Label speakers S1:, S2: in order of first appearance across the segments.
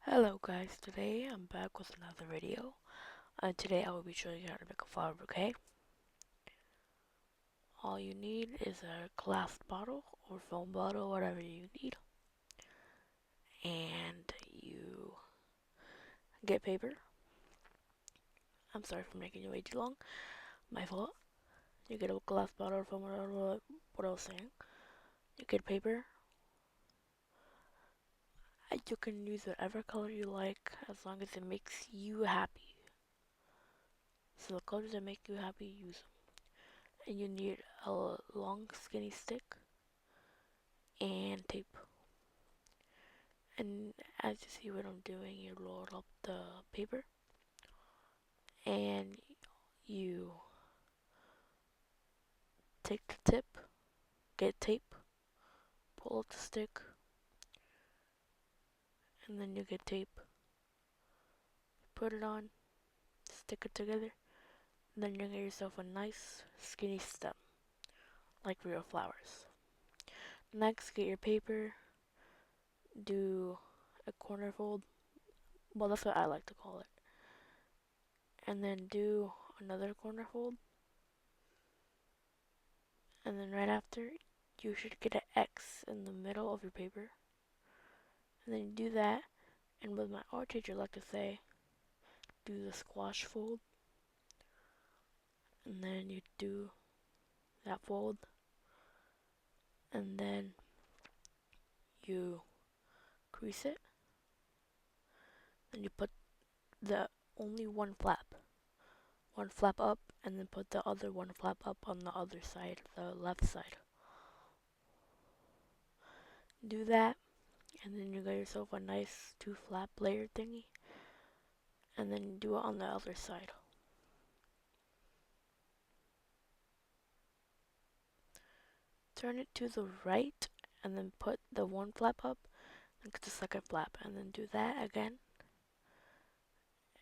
S1: Hello guys, today I'm back with another video, and today I will be showing you how to make a flower bouquet. All you need is a glass bottle or foam bottle, whatever you need, and you get paper. I'm sorry for making you wait too long, my fault. You get a glass bottle or foam bottle, what I was saying. You get paper. You can use whatever color you like as long as it makes you happy. So the colors that make you happy, use them. And you need a long skinny stick and tape. And as you see what I'm doing, you roll up the paper and you take the tip, get tape, pull up the stick, and then you get tape, put it on, stick it together, and then you get yourself a nice skinny stem, like real flowers. Next, get your paper, do a corner fold, well that's what I like to call it, and then do another corner fold, and then right after, you should get an X in the middle of your paper, and then you do that. And with my art teacher like to say, do the squash fold, and then you do that fold, and then you crease it, then you put the only one flap up, and then put the other one flap up on the other side, the left side. Do that, and then you get yourself a nice two flap layer thingy, and then do it on the other side. Turn it to the right, and then put the one flap up, and get the second flap, and then do that again.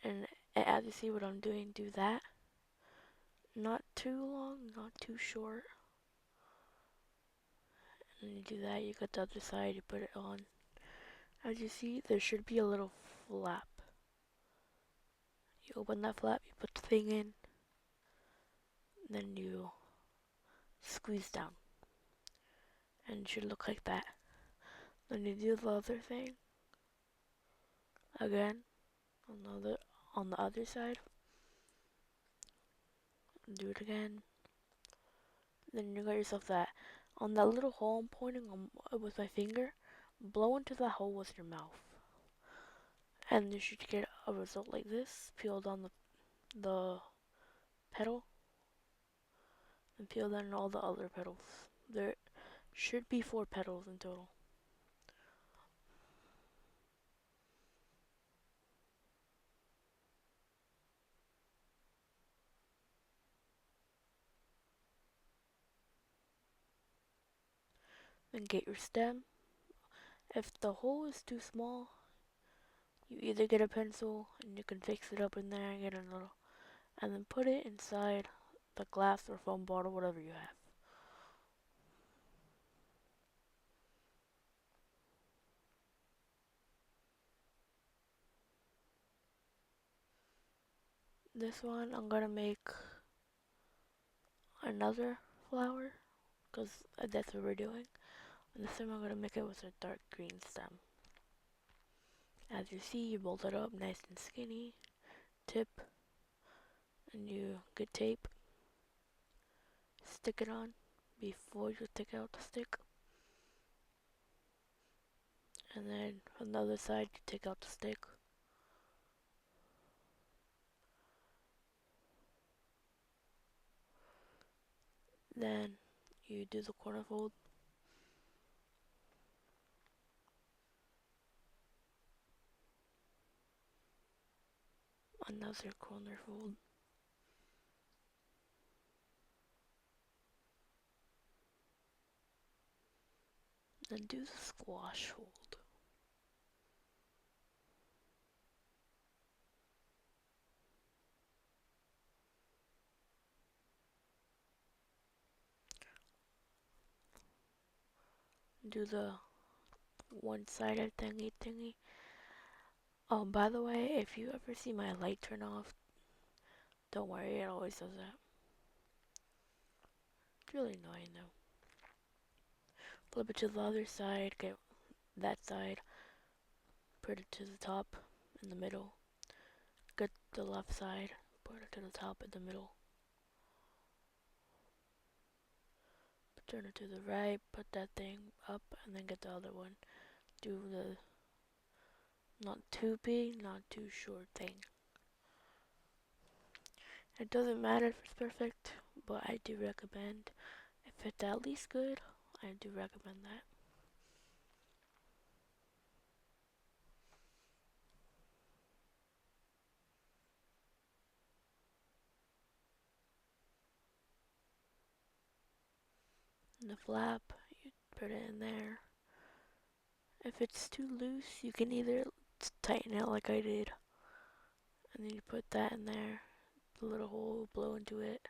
S1: And as you see what I'm doing, do that. Not too long, not too short. And you do that, you got the other side, you put it on. As you see, there should be a little flap. You open that flap, you put the thing in, then you squeeze down. And it should look like that. Then you do the other thing again on the other side. Do it again. Then you got yourself that. On that little hole I'm pointing on with my finger, blow into the hole with your mouth. And you should get a result like this. Peel down the petal and peel down all the other petals. There should be 4 petals in total. Then get your stem. If the hole is too small, you either get a pencil and you can fix it up in there and get a little, and then put it inside the glass or foam bottle, whatever you have. This one I'm gonna make another flower because that's what we're doing. And this time I'm gonna make it with a dark green stem. As you see, you bolt it up nice and skinny, tip, and you get tape, stick it on before you take out the stick, and then on the other side you take out the stick. Then you do the corner fold, another corner fold, then do the squash fold. Do the one-sided thingy, Oh, by the way, if you ever see my light turn off, don't worry, it always does that. It's really annoying though. Flip it to the other side, get that side, put it to the top, in the middle. Get the left side, put it to the top, in the middle. Turn it to the right, put that thing up, and then get the other one. Do the not too big, not too short thing. It doesn't matter if it's perfect, but I do recommend if it's at least good, I do recommend that. And the flap, you put it in there. If it's too loose, you can either tighten it like I did, and then you put that in there, the little hole, blow into it.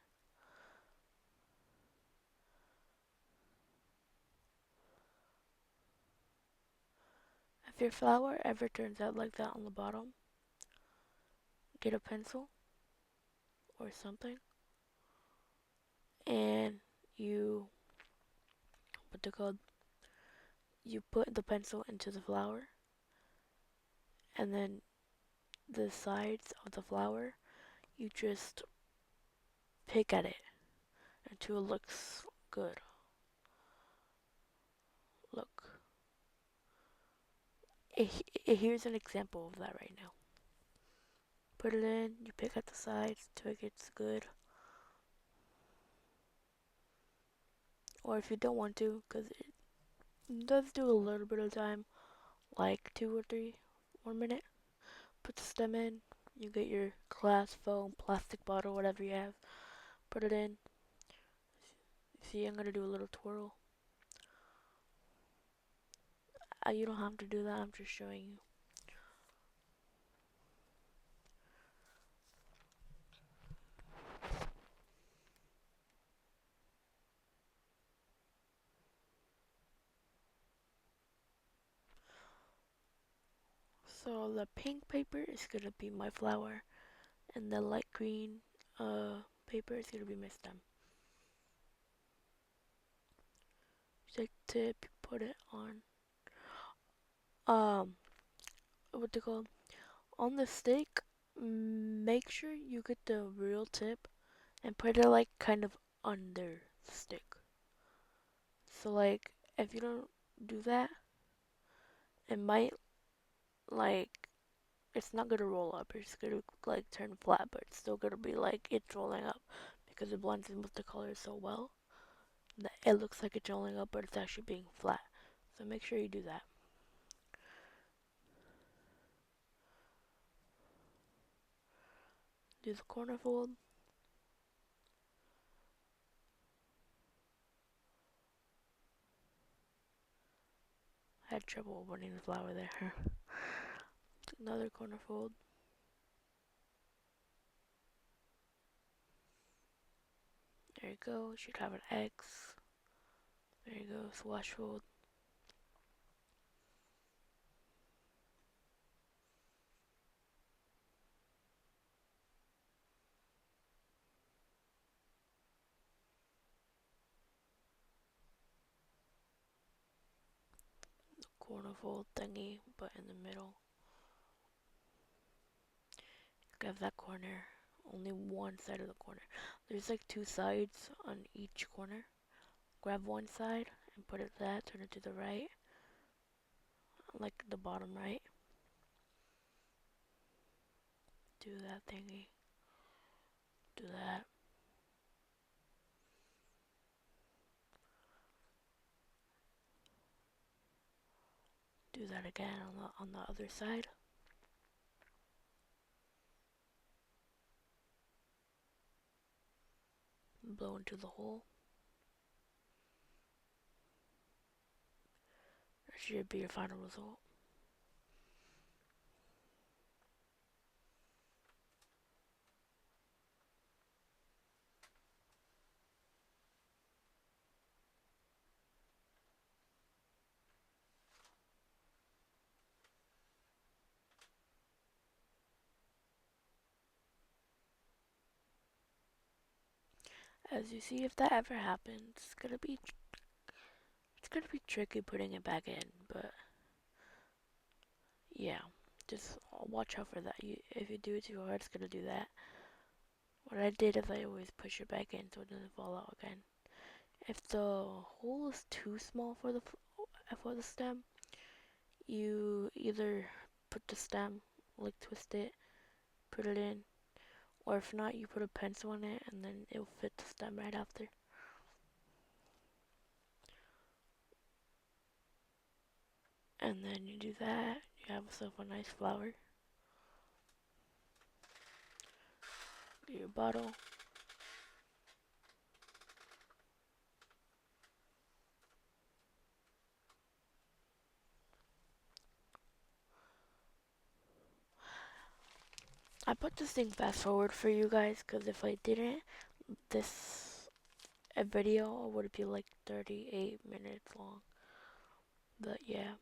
S1: If your flower ever turns out like that on the bottom, get a pencil or something, and you, what they called, you put the pencil into the flower, and then the sides of the flower, you just pick at it until it looks good. Look, here's an example of that right now. Put it in, you pick at the sides till it gets good. Or if you don't want to, because it does do a little bit of time, like 2 or 3 more minutes. Put the stem in, you get your glass, foam, plastic bottle, whatever you have. Put it in. See, I'm gonna do a little twirl. You don't have to do that, I'm just showing you. So the pink paper is gonna be my flower, and the light green paper is gonna be my stem. Take tip, put it on what they call on the stick. Make sure you get the real tip and put it like kind of under the stick. So like if you don't do that, it might like it's not gonna roll up. It's gonna like turn flat, but it's still gonna be like it's rolling up because it blends in with the colors so well that it looks like it's rolling up, but it's actually being flat. So make sure you do that. Do the corner fold. I had trouble opening the flower there. Another corner fold. There you go. Should have an X. There you go. Swash fold. Corner fold thingy, but in the middle. Grab that corner. Only one side of the corner. There's like 2 sides on each corner. Grab one side and put it that. Turn it to the right, like the bottom right. Do that thingy. Do that. Do that again on the other side. Blow into the hole. That should be your final result. As you see, if that ever happens, it's gonna be tricky putting it back in, but yeah, just watch out for that. If you do it too hard, it's gonna do that. What I did is I always push it back in so it doesn't fall out again. If the hole is too small for the stem, you either put the stem, like twist it, put it in, or if not, you put a pencil on it and then it'll fit the stem right after. And then you do that, you have yourself a nice flower. Get your bottle. I put this thing fast forward for you guys because if I didn't, this a video would be like 38 minutes long. But yeah,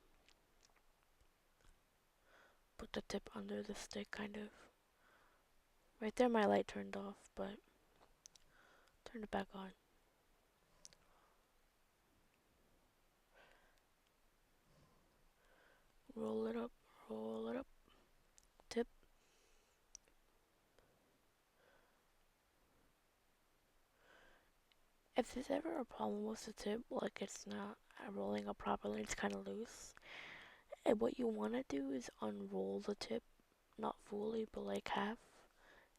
S1: put the tip under the stick kind of. Right there my light turned off, but turn it back on. Roll it up, roll it up, tip. If there's ever a problem with the tip, like it's not rolling up properly, it's kind of loose. And what you want to do is unroll the tip, not fully, but like half,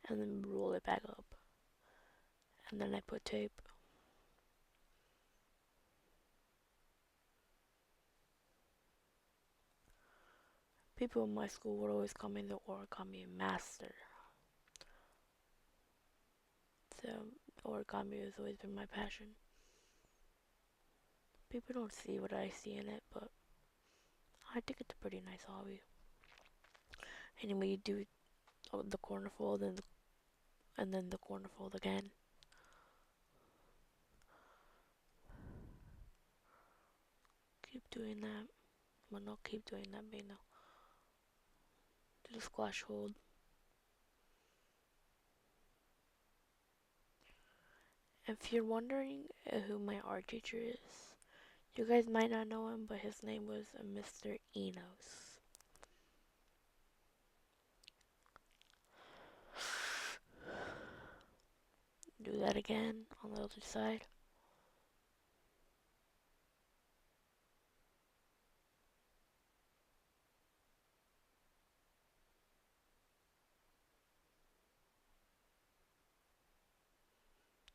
S1: and then roll it back up. And then I put tape. People in my school would always call me the origami master. So origami has always been my passion. People don't see what I see in it, but I think it's a pretty nice hobby. Anyway, you do the corner fold and then the corner fold again. Keep doing that. Well, not keep doing that, but you know. Do the squash hold. If you're wondering who my art teacher is, you guys might not know him, but his name was Mr. Enos. Do that again on the other side.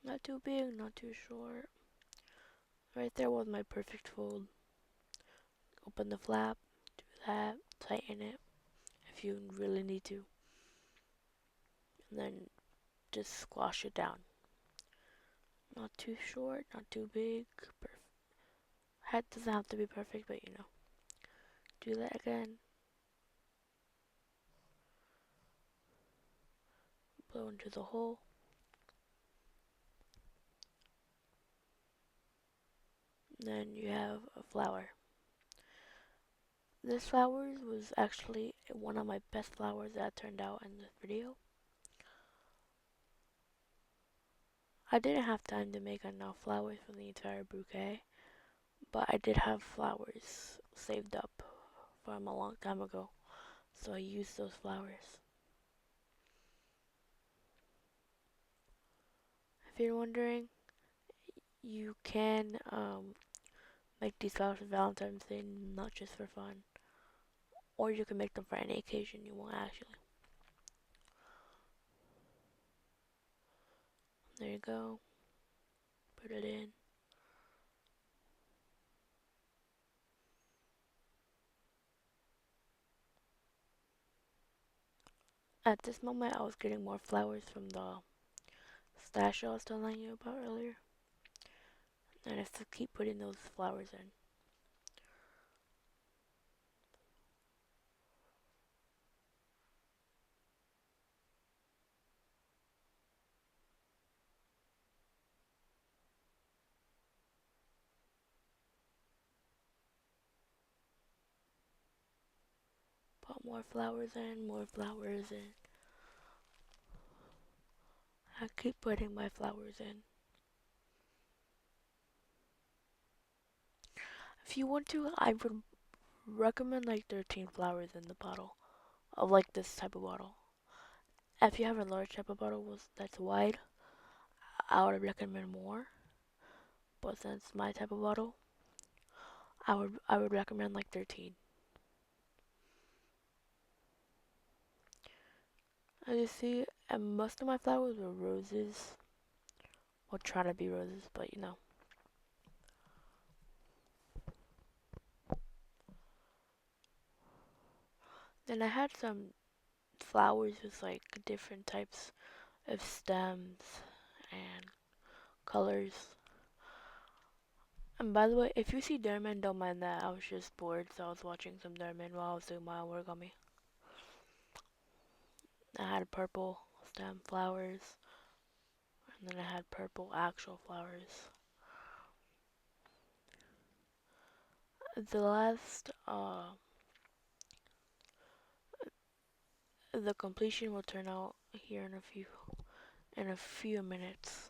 S1: Not too big, not too short. Right there was my perfect fold. Open the flap, do that, tighten it if you really need to. And then just squash it down. Not too short, not too big. Head doesn't have to be perfect, but you know. Do that again. Blow into the hole. Then you have a flower. This flower was actually one of my best flowers that turned out in this video. I didn't have time to make enough flowers for the entire bouquet, but I did have flowers saved up from a long time ago, so I used those flowers. If you're wondering, you can make these flowers for Valentine's Day, not just for fun. Or you can make them for any occasion you want, actually. There you go. Put it in. At this moment, I was getting more flowers from the stash I was telling you about earlier. And I have to keep putting those flowers in. Put more flowers in, more flowers in. I keep putting my flowers in. If you want to, I would recommend like 13 flowers in the bottle of like this type of bottle. If you have a large type of bottle that's wide, I would recommend more. But since my type of bottle, I would recommend like 13. As you see, and most of my flowers were roses. Well, trying to be roses, but you know. Then I had some flowers with like different types of stems and colors. And by the way, if you see Derman, don't mind that. I was just bored, so I was watching some Derman while I was doing my origami. I had purple stem flowers, and then I had purple actual flowers. The last, the completion will turn out here in a few minutes.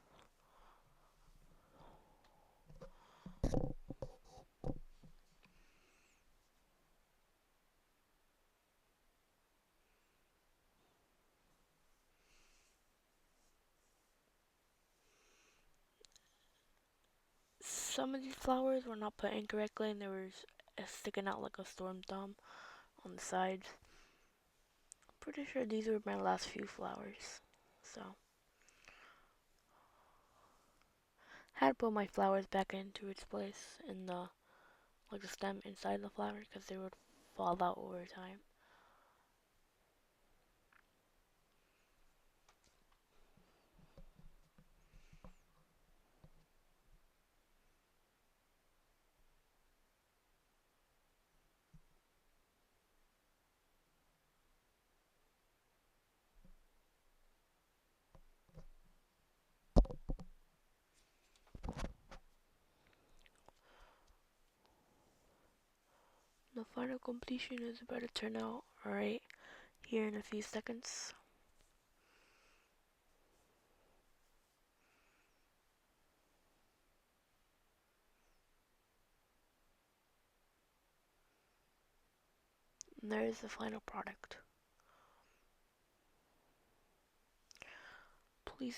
S1: Some of these flowers were not put in correctly, and they were sticking out like a storm thumb on the sides. Pretty sure these were my last few flowers. So, had to put my flowers back into its place in the like the stem inside the flower because they would fall out over time. The final completion is about to turn out right here in a few seconds. And there is the final product. Please